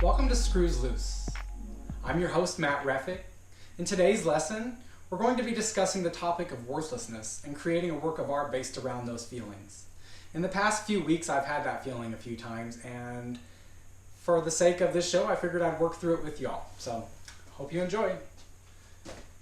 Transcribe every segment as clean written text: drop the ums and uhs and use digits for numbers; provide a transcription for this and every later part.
Welcome to Screws Loose. I'm your host, Matte Refic. In today's lesson, we're going to be discussing the topic of worthlessness and creating a work of art based around those feelings. In the past few weeks, I've had that feeling a few times, and for the sake of this show, I figured I'd work through it with y'all. So, hope you enjoy.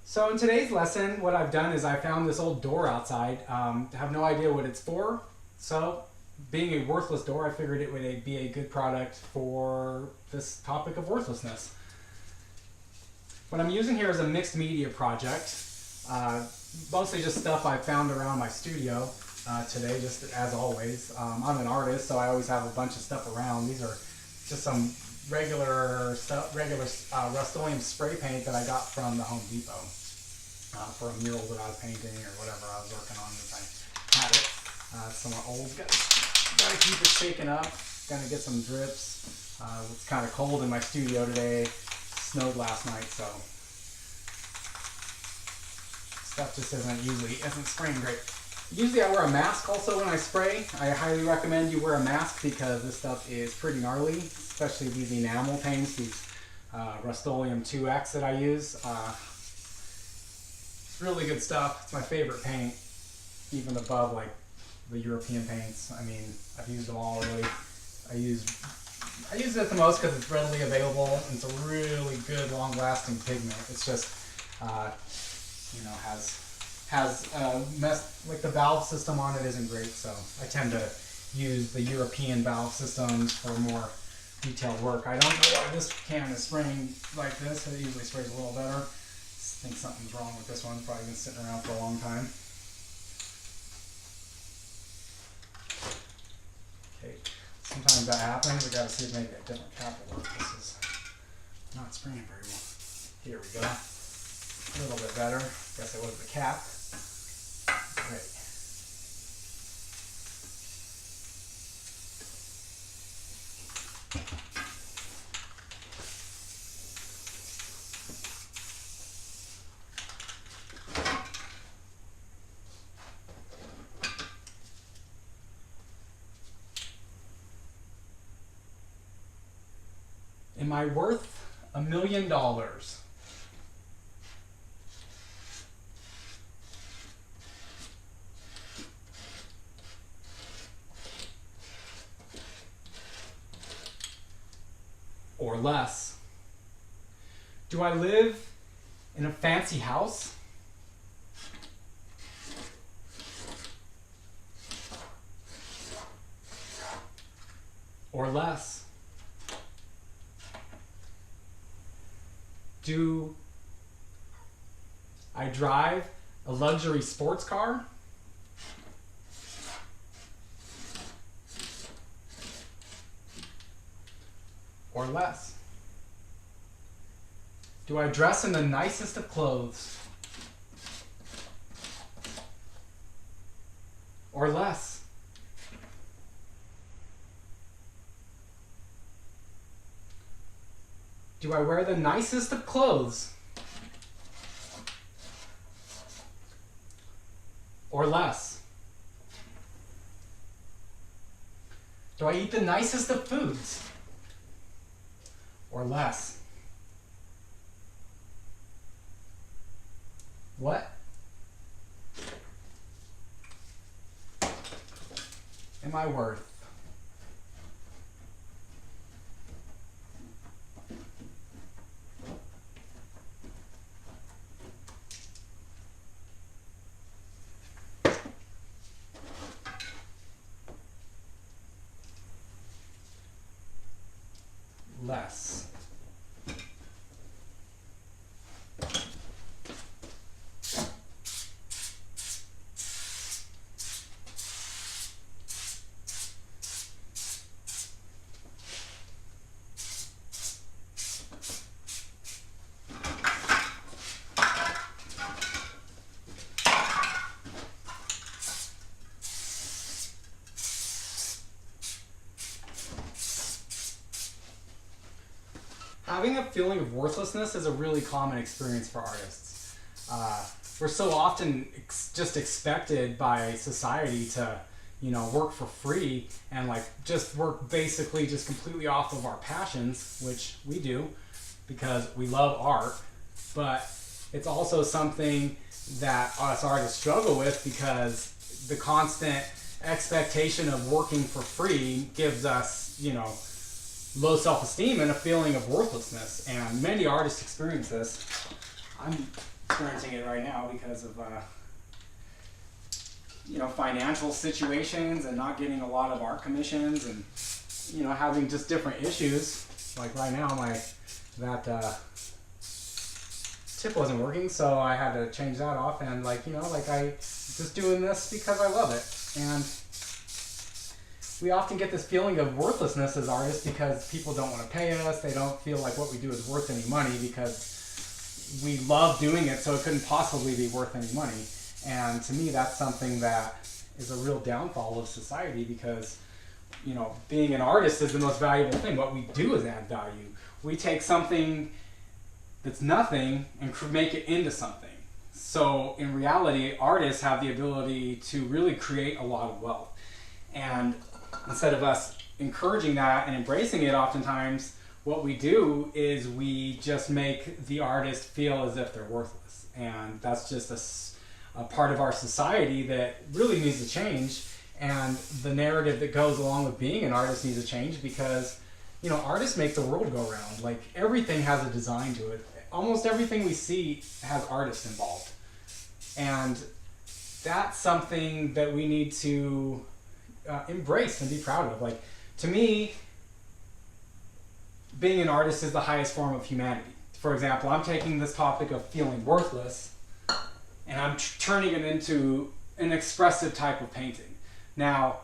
So in today's lesson, what I've done is I found this old door outside. I have no idea what it's for, so being a worthless door, I figured it would be a good product for this topic of worthlessness. What I'm using here is a mixed media project, mostly just stuff I found around my studio today, just as always. I'm an artist, so I always have a bunch of stuff around. These are just some regular Rust-Oleum spray paint that I got from the Home Depot for a mural that I was painting or whatever I was working on as I had it. Somewhat old. Gotta keep it shaken up. Gonna get some drips. It's kind of cold in my studio today. Snowed last night, so stuff just isn't spraying great. Usually I wear a mask also when I spray. I highly recommend you wear a mask because this stuff is pretty gnarly, especially these enamel paints, these Rust-Oleum 2X that I use. It's really good stuff. It's my favorite paint, even above like the European paints. I mean, I've used them all really. I use it the most because it's readily available and it's a really good long-lasting pigment. It's just, like the valve system on it isn't great, so I tend to use the European valve systems for more detailed work. I don't know why this can is spraying like this. It usually sprays a little better. I think something's wrong with this one. Probably been sitting around for a long time. Okay, sometimes that happens. We gotta see if maybe a different cap will work. This is not spraying very well. Here we go. A little bit better. Guess it was the cap. Great. Am I worth $1 million? Or less? Do I live in a fancy house? Or less? Do I drive a luxury sports car? Or less? Do I dress in the nicest of clothes? Or less? Do I wear the nicest of clothes? Or less? Do I eat the nicest of foods? Or less? What am I worth? Less. Having a feeling of worthlessness is a really common experience for artists. We're so often just expected by society to, work for free and like just work basically just completely off of our passions, which we do because we love art, but it's also something that us artists struggle with because the constant expectation of working for free gives us, low self-esteem and a feeling of worthlessness. And many artists experience this. I'm experiencing it right now because of financial situations and not getting a lot of art commissions and having just different issues. Like right now that tip wasn't working, so I had to change that off, and I just doing this because I love it. And we often get this feeling of worthlessness as artists because people don't want to pay us. They don't feel like what we do is worth any money because we love doing it, so it couldn't possibly be worth any money. And to me, that's something that is a real downfall of society because, being an artist is the most valuable thing. What we do is add value. We take something that's nothing and make it into something. So in reality, artists have the ability to really create a lot of wealth. And instead of us encouraging that and embracing it, oftentimes what we do is we just make the artist feel as if they're worthless. And that's just a part of our society that really needs to change. And the narrative that goes along with being an artist needs to change because, artists make the world go round. Like everything has a design to it. Almost everything we see has artists involved. And that's something that we need to embrace and be proud of. Like, to me, being an artist is the highest form of humanity. For example, I'm taking this topic of feeling worthless and I'm turning it into an expressive type of painting. Now,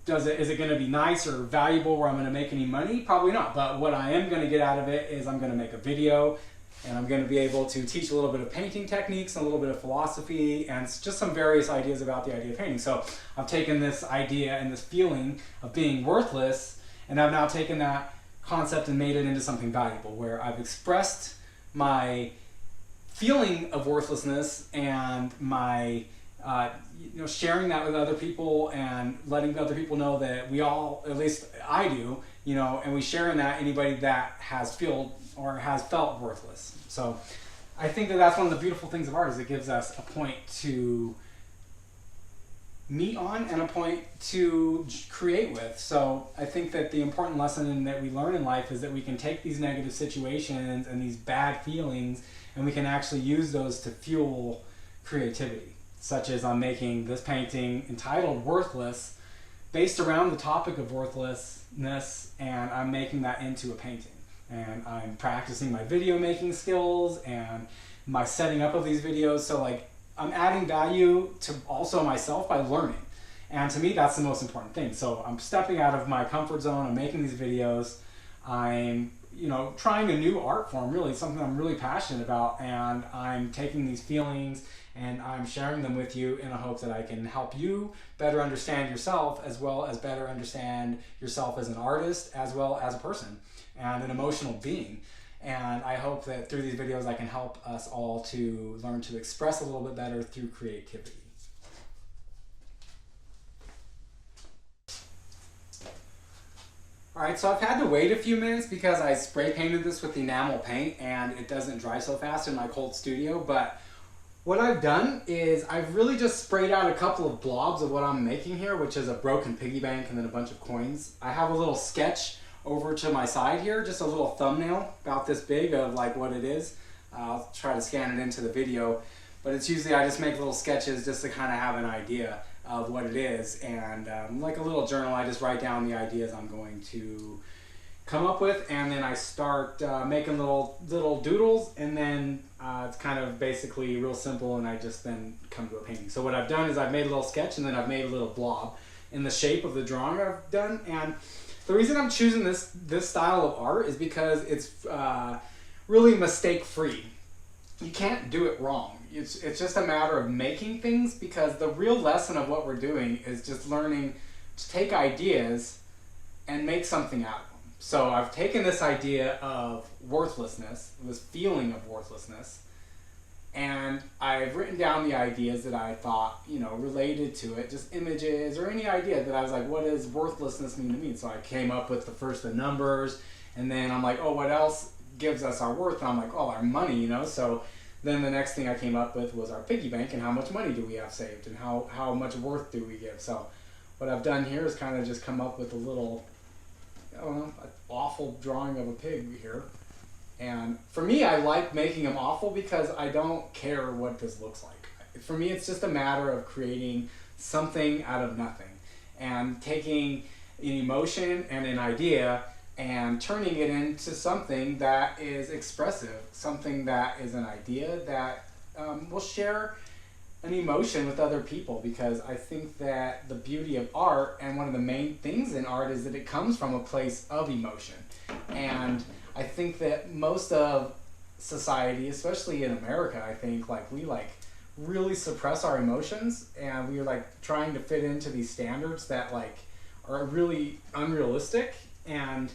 is it going to be nice or valuable where I'm going to make any money? Probably not. But what I am going to get out of it is I'm going to make a video and I'm going to be able to teach a little bit of painting techniques and a little bit of philosophy and just some various ideas about the idea of painting. So I've taken this idea and this feeling of being worthless, and I've now taken that concept and made it into something valuable, where I've expressed my feeling of worthlessness and my sharing that with other people and letting other people know that we all, at least I do, and we share in that anybody that has felt worthless. So I think that that's one of the beautiful things of art, is it gives us a point to meet on and a point to create with. So I think that the important lesson that we learn in life is that we can take these negative situations and these bad feelings and we can actually use those to fuel creativity, such as I'm making this painting entitled Worthless based around the topic of worthlessness, and I'm making that into a painting. And I'm practicing my video making skills and my setting up of these videos. So I'm adding value to also myself by learning. And to me, that's the most important thing. So I'm stepping out of my comfort zone. I'm making these videos. I'm, trying a new art form, really something I'm really passionate about. And I'm taking these feelings and I'm sharing them with you in a hope that I can help you better understand yourself, as well as better understand yourself as an artist, as well as a person and an emotional being. And I hope that through these videos I can help us all to learn to express a little bit better through creativity. Alright, so I've had to wait a few minutes because I spray painted this with enamel paint and it doesn't dry so fast in my cold studio, but what I've done is I've really just sprayed out a couple of blobs of what I'm making here, which is a broken piggy bank and then a bunch of coins. I have a little sketch over to my side here, just a little thumbnail about this big of what it is. I'll try to scan it into the video, but it's usually I just make little sketches just to kind of have an idea of what it is, and like a little journal, I just write down the ideas I'm going to come up with, and then I start making little doodles, and then it's kind of basically real simple, and I just then come to a painting. So what I've done is I've made a little sketch, and then I've made a little blob in the shape of the drawing I've done. And the reason I'm choosing this style of art is because it's really mistake-free. You can't do it wrong. It's just a matter of making things, because the real lesson of what we're doing is just learning to take ideas and make something out of them. So I've taken this idea of worthlessness, this feeling of worthlessness, And I've written down the ideas that I thought, related to it, just images or any idea that I was like, what does worthlessness mean to me? So I came up with the numbers, and then I'm like, oh, what else gives us our worth? And I'm like, oh, our money, So then the next thing I came up with was our piggy bank and how much money do we have saved and how much worth do we give. So what I've done here is kind of just come up with a little, awful drawing of a pig here. And for me, I like making them awful because I don't care what this looks like. For me, it's just a matter of creating something out of nothing and taking an emotion and an idea and turning it into something that is expressive, something that is an idea that will share an emotion with other people, because I think that the beauty of art, and one of the main things in art, is that it comes from a place of emotion. And I think that most of society, especially in America, I think we really suppress our emotions, and we're trying to fit into these standards that are really unrealistic, and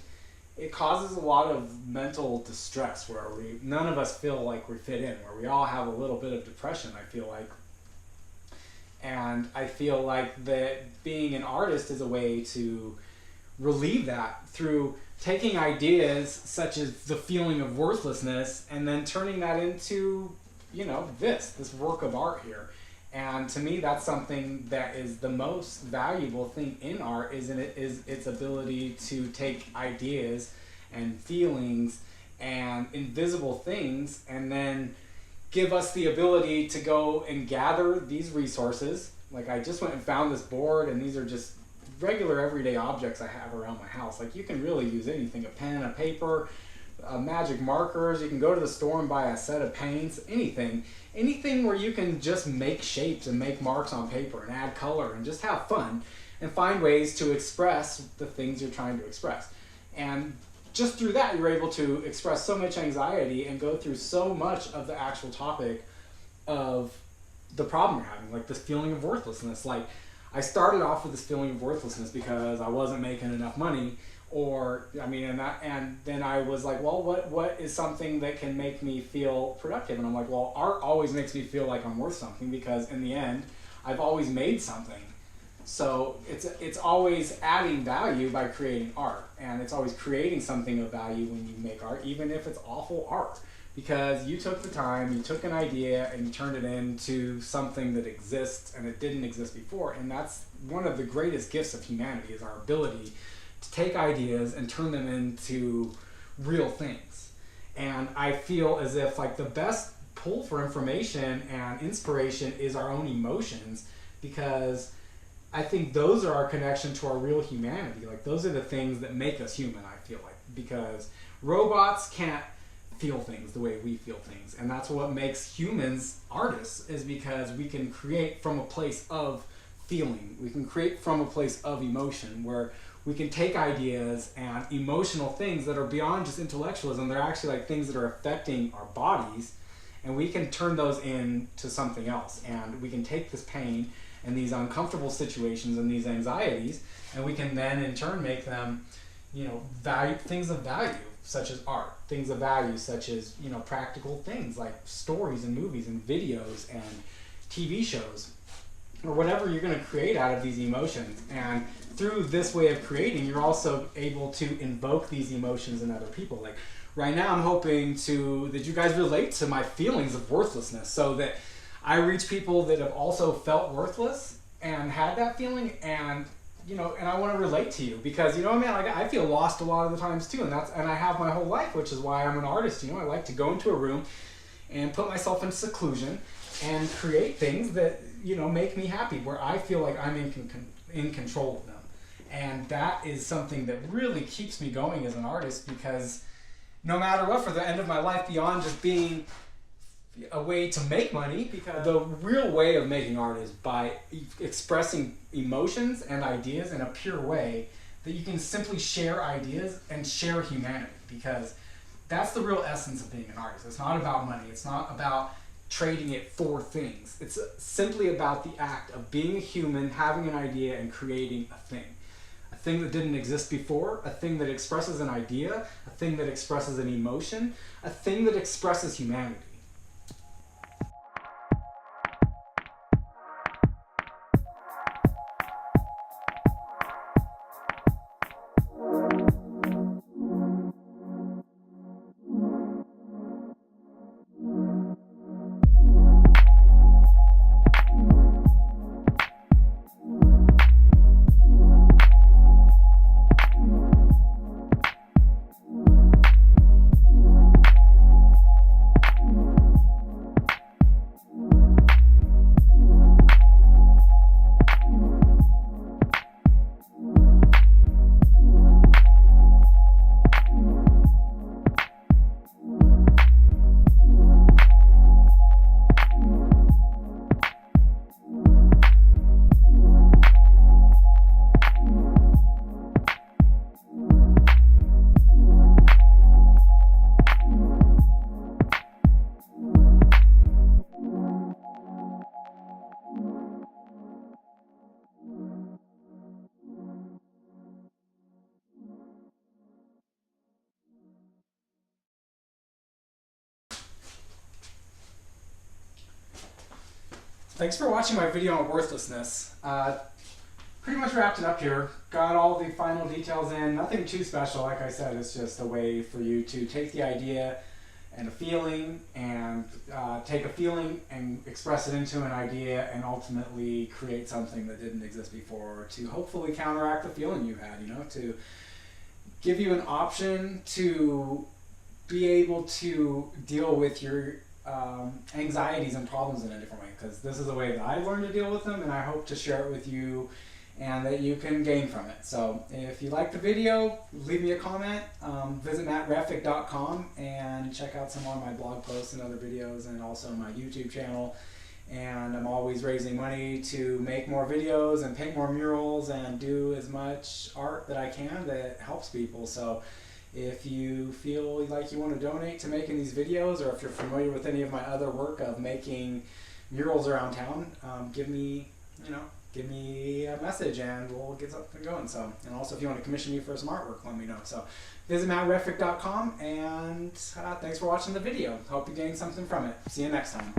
it causes a lot of mental distress where none of us feel like we fit in, where we all have a little bit of depression, I feel like. And I feel like that being an artist is a way to relieve that through taking ideas such as the feeling of worthlessness and then turning that into, this work of art here. And to me, that's something that is the most valuable thing in art, is its ability to take ideas and feelings and invisible things and then give us the ability to go and gather these resources. Like, I just went and found this board, and these are just regular everyday objects I have around my house. You can really use anything, a pen, a paper, magic markers. You can go to the store and buy a set of paints, anything where you can just make shapes and make marks on paper and add color and just have fun and find ways to express the things you're trying to express. And just through that, you're able to express so much anxiety and go through so much of the actual topic of the problem you're having, this feeling of worthlessness. I started off with this feeling of worthlessness because I wasn't making enough money, and then I was like, well, what is something that can make me feel productive? And I'm like, well, art always makes me feel like I'm worth something, because in the end, I've always made something. So it's always adding value by creating art, and it's always creating something of value when you make art, even if it's awful art, because you took the time, you took an idea, and you turned it into something that exists and it didn't exist before. And that's one of the greatest gifts of humanity, is our ability to take ideas and turn them into real things. And I feel as if the best pull for information and inspiration is our own emotions, because I think those are our connection to our real humanity. Those are the things that make us human, I feel like, because robots can't feel things the way we feel things. And that's what makes humans artists, is because we can create from a place of feeling. We can create from a place of emotion, where we can take ideas and emotional things that are beyond just intellectualism. They're actually things that are affecting our bodies, and we can turn those into something else. And we can take this pain and these uncomfortable situations and these anxieties, and we can then in turn make them, things of value, such as art, things of value such as, practical things like stories and movies and videos and TV shows, or whatever you're going to create out of these emotions. And through this way of creating, you're also able to invoke these emotions in other people. Right now, I'm hoping that you guys relate to my feelings of worthlessness, so that I reach people that have also felt worthless and had that feeling, and and I want to relate to you, because I feel lost a lot of the times too, and I have my whole life, which is why I'm an artist. I like to go into a room and put myself in seclusion and create things that make me happy, where I feel like I'm in control of them. And that is something that really keeps me going as an artist, because no matter what, for the end of my life, beyond just being a way to make money, because the real way of making art is by expressing emotions and ideas in a pure way, that you can simply share ideas and share humanity, because that's the real essence of being an artist. It's not about money. It's not about trading it for things. It's simply about the act of being a human, having an idea, and creating a thing that didn't exist before, a thing that expresses an idea, a thing that expresses an emotion, a thing that expresses humanity. Thanks for watching my video on worthlessness. Pretty much wrapped it up here. Got all the final details in. Nothing too special. Like I said, it's just a way for you to take the idea and a feeling and take a feeling and express it into an idea and ultimately create something that didn't exist before to hopefully counteract the feeling you had, you know, to give you an option to be able to deal with your anxieties and problems in a different way, because this is a way that I learned to deal with them, and I hope to share it with you and that you can gain from it. So if you like the video, leave me a comment. Visit matterefic.com and check out some more of my blog posts and other videos, and also my YouTube channel. And I'm always raising money to make more videos and paint more murals and do as much art that I can that helps people. So if you feel like you want to donate to making these videos, or if you're familiar with any of my other work of making murals around town, give me a message and we'll get something going. So, and also if you want to commission me for some artwork, let me know. So visit matterefic.com, and thanks for watching the video. Hope you gained something from it. See you next time.